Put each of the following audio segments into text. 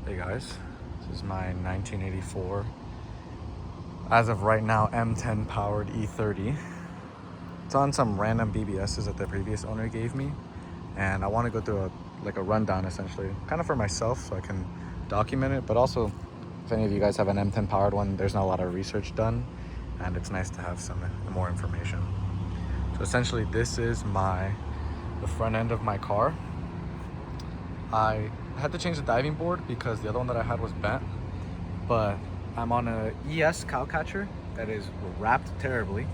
Hey guys, this is my 1984, as of right now, M10 powered E30. It's on some random BBSs that the previous owner gave me, and I want to go through a rundown essentially, kind of for myself so I can document it, but also if any of you guys have an M10 powered one, there's not a lot of research done, and it's nice to have some more information. So essentially, this is the front end of my car. I had to change the diving board because the other one that I had was bent, but I'm on a ES cow catcher that is wrapped terribly,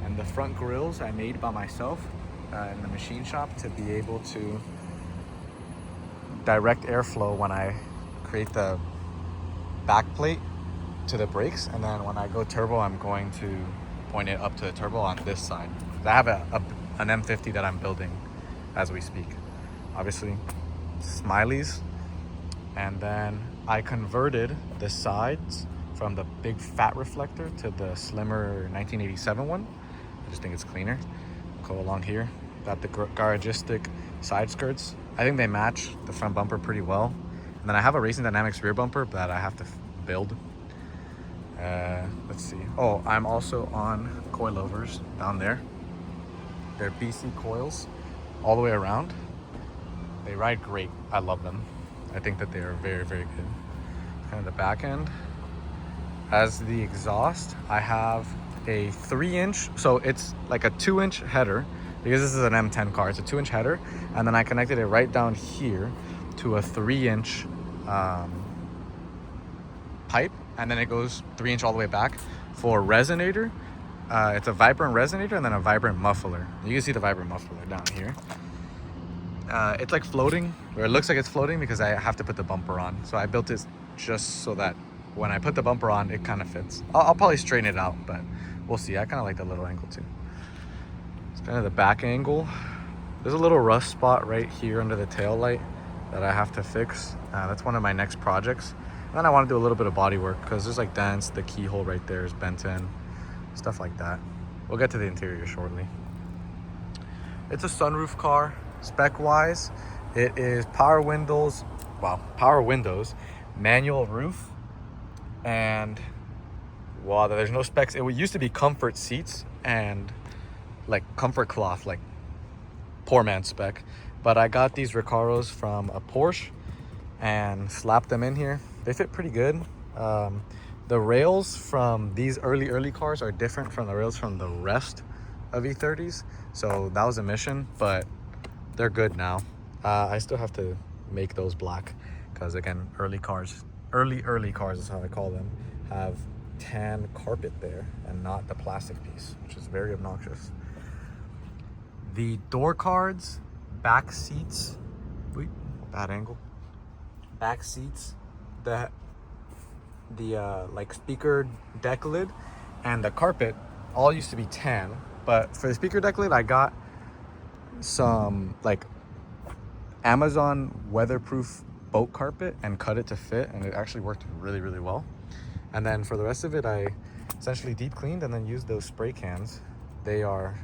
and the front grills I made by myself in the machine shop to be able to direct airflow when I create the back plate to the brakes, and then when I go turbo I'm going to point it up to the turbo on this side. I have an M50 that I'm building as we speak, obviously smileys, and then I converted the sides from the big fat reflector to the slimmer 1987 one. I just think it's cleaner. Go along here, got the garagistic side skirts. I think they match the front bumper pretty well. And then I have a Racing Dynamics rear bumper that I have to build. Let's see. Oh, I'm also on coilovers down there. They're BC coils all the way around. They ride great. I love them. I think that they are very, very good. Kind of the back end. As the exhaust, I have a 3-inch, so it's like a 2-inch header, because this is an M10 car. It's a 2-inch header, and then I connected it right down here to a 3-inch pipe, and then it goes 3-inch all the way back for resonator. It's a vibrant resonator and then a vibrant muffler. You can see the vibrant muffler down here. It's like floating, or it looks like it's floating because I have to put the bumper on. So I built it just so that when I put the bumper on, it kind of fits. I'll probably straighten it out, but we'll see. I kind of like the little angle too. It's kind of the back angle. There's a little rust spot right here under the tail light that I have to fix. That's one of my next projects. And then I want to do a little bit of body work because there's like dents. The keyhole right there is bent in, stuff like that. We'll get to the interior shortly. It's a sunroof car. Spec wise, it is power windows, manual roof, and wow, there's no specs. It used to be comfort seats and like comfort cloth, like poor man spec, but I got these Recaros from a Porsche and slapped them in here. They fit pretty good. The rails from these early cars are different from the rails from the rest of E30s, so that was a mission, but they're good now. I still have to make those black because, again, early cars is how I call them, have tan carpet there and not the plastic piece, which is very obnoxious. The door cards, back seats, bad angle, back seats, the like speaker deck lid and the carpet all used to be tan, but for the speaker deck lid I got some like Amazon weatherproof boat carpet and cut it to fit, and it actually worked really, really well. And then for the rest of it, I essentially deep cleaned and then used those spray cans. They are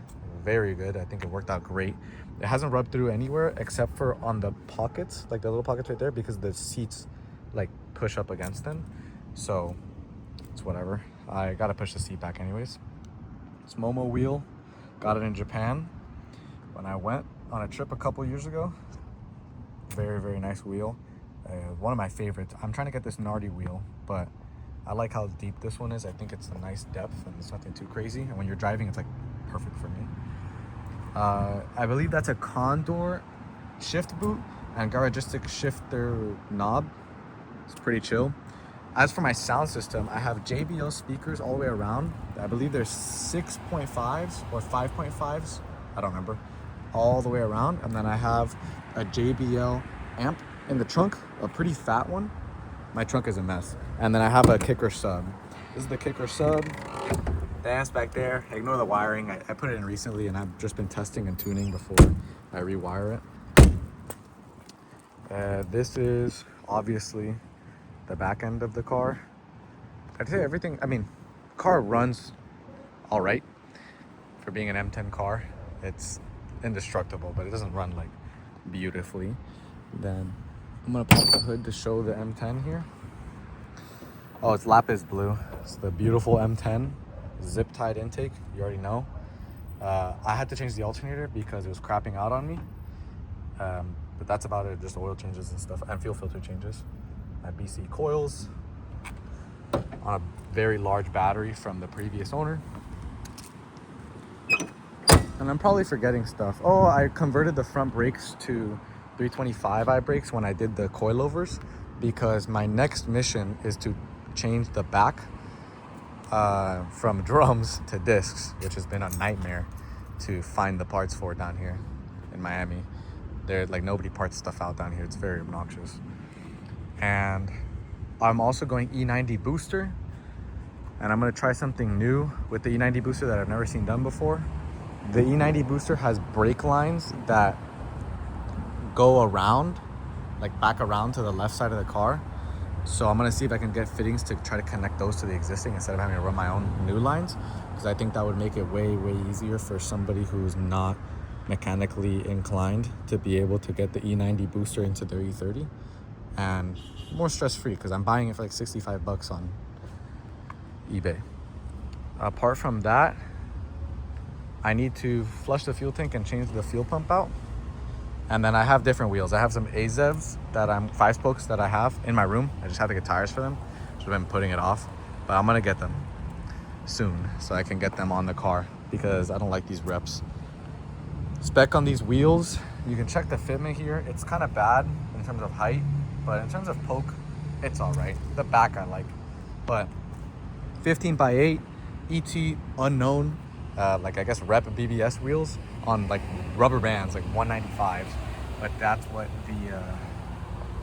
very good. I think it worked out great. It hasn't rubbed through anywhere except for on the pockets, like the little pockets right there, because the seats like push up against them. So it's whatever. I gotta push the seat back anyways. It's Momo wheel. Got it in Japan when I went on a trip a couple years ago. Very, very nice wheel. One of my favorites. I'm trying to get this Nardi wheel, but I like how deep this one is. I think it's a nice depth and it's nothing too crazy. And when you're driving, it's like perfect for me. I believe that's a Condor shift boot and garagistic shifter knob. It's pretty chill. As for my sound system, I have JBL speakers all the way around. I believe there's 6.5s or 5.5s. I don't remember. All the way around. And then I have a JBL amp in the trunk, a pretty fat one. My trunk is a mess. And then I have a kicker sub. This is the kicker sub. The amps back there. Ignore the wiring. I put it in recently and I've just been testing and tuning before I rewire it. This is obviously the back end of the car. I'd say everything, car runs all right for being an M10 car. It's indestructible, but it doesn't run like beautifully. Then I'm gonna pop the hood to show the M10 here. Oh, it's lapis blue. It's the beautiful M10 zip tied intake. You already know. I had to change the alternator because it was crapping out on me. But that's about it. Just oil changes and stuff, and fuel filter changes. My BC coils on a very large battery from the previous owner. And I'm probably forgetting stuff. Oh, I converted the front brakes to 325i brakes when I did the coilovers, because my next mission is to change the back from drums to discs, which has been a nightmare to find the parts for down here in Miami. They're like, nobody parts stuff out down here. It's very obnoxious. And I'm also going E90 booster, and I'm gonna try something new with the E90 booster that I've never seen done before. The E90 booster has brake lines that go around, like back around to the left side of the car. So I'm gonna see if I can get fittings to try to connect those to the existing instead of having to run my own new lines, because I think that would make it way, way easier for somebody who's not mechanically inclined to be able to get the E90 booster into their E30, and more stress-free, because I'm buying it for like 65 bucks on eBay. Apart from that, I need to flush the fuel tank and change the fuel pump out. And then I have different wheels. I have some AZEVs that I'm 5-spokes that I have in my room. I just have to get tires for them. So I've been putting it off, but I'm gonna get them soon so I can get them on the car, because I don't like these reps. Spec on these wheels, you can check the fitment here. It's kind of bad in terms of height, but in terms of poke, it's all right. The back I like, but 15x8 ET unknown, like I guess rep BBS wheels on like rubber bands, like 195s. But that's what the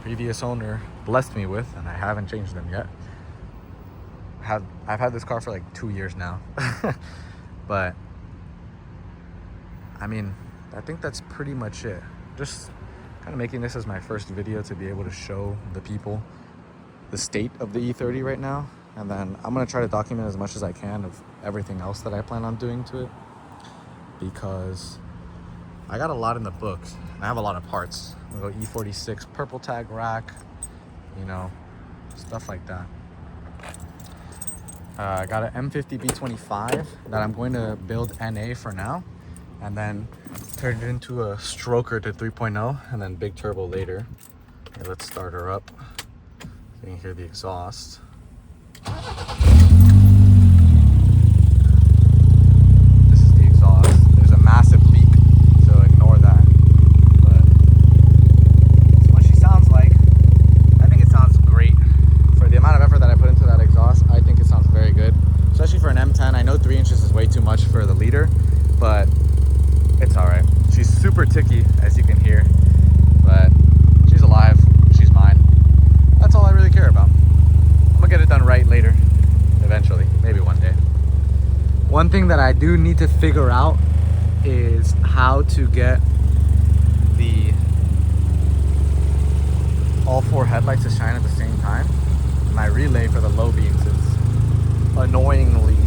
previous owner blessed me with, and I haven't changed them yet. I've had this car for like 2 years now. But I mean, I think that's pretty much it. Just kind of making this as my first video to be able to show the people the state of the E30 right now. And then I'm gonna try to document as much as I can of everything else that I plan on doing to it, because I got a lot in the books. I have a lot of parts. I'm gonna go E46 purple tag rack, you know, stuff like that. I got an M50 B25 that I'm going to build NA for now, and then turn it into a stroker to 3.0, and then big turbo later. Okay, let's start her up so you can hear the exhaust. This is the exhaust. There's a massive leak, so ignore that. But that's what she sounds like. I think it sounds great. For the amount of effort that I put into that exhaust, I think it sounds very good. Especially for an M10. I know 3 inches is way too much for the liter, but it's all right. She's super ticky, as you can hear, but she's alive. She's mine. That's all I really care about. I'm gonna get it done right later, eventually, maybe one day. One thing that I do need to figure out is how to get the all 4 headlights to shine at the same time. My relay for the low beams is annoyingly,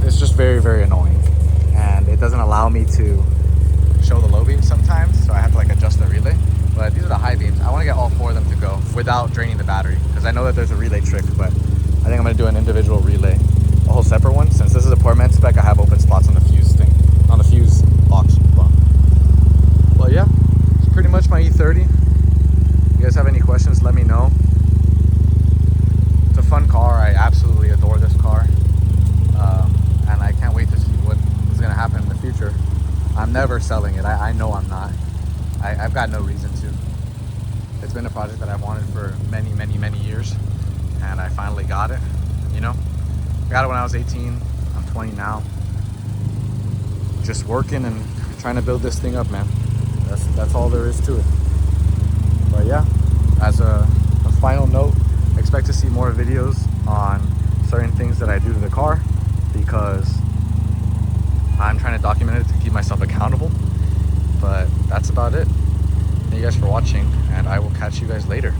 it's just very, very annoying. And it doesn't allow me to show the low beams sometimes, so I have to like adjust the relay. But these are the high beams. I want to get all 4 of them to go without draining the battery, because I know that there's a relay trick, but I think I'm going to do an individual relay, a whole separate one. Since this is a poor man spec, I have open spots on the fuse thing, on the fuse box. Well, yeah, it's pretty much my E30. If you guys have any questions, let me know. It's a fun car. I absolutely adore this car. And I can't wait to see what is going to happen in the future. I'm never selling it. I know I'm not. I've got no reason to. It's been a project that I've wanted for many, many, many years, and I finally got it. You know, I got it when I was 18. I'm 20 now. Just working and trying to build this thing up, man. That's all there is to it. But yeah, as a final note, expect to see more videos on certain things that I do to the car, because I'm trying to document it to keep myself accountable. But that's about it. Thank you guys for watching, and I will catch you guys later.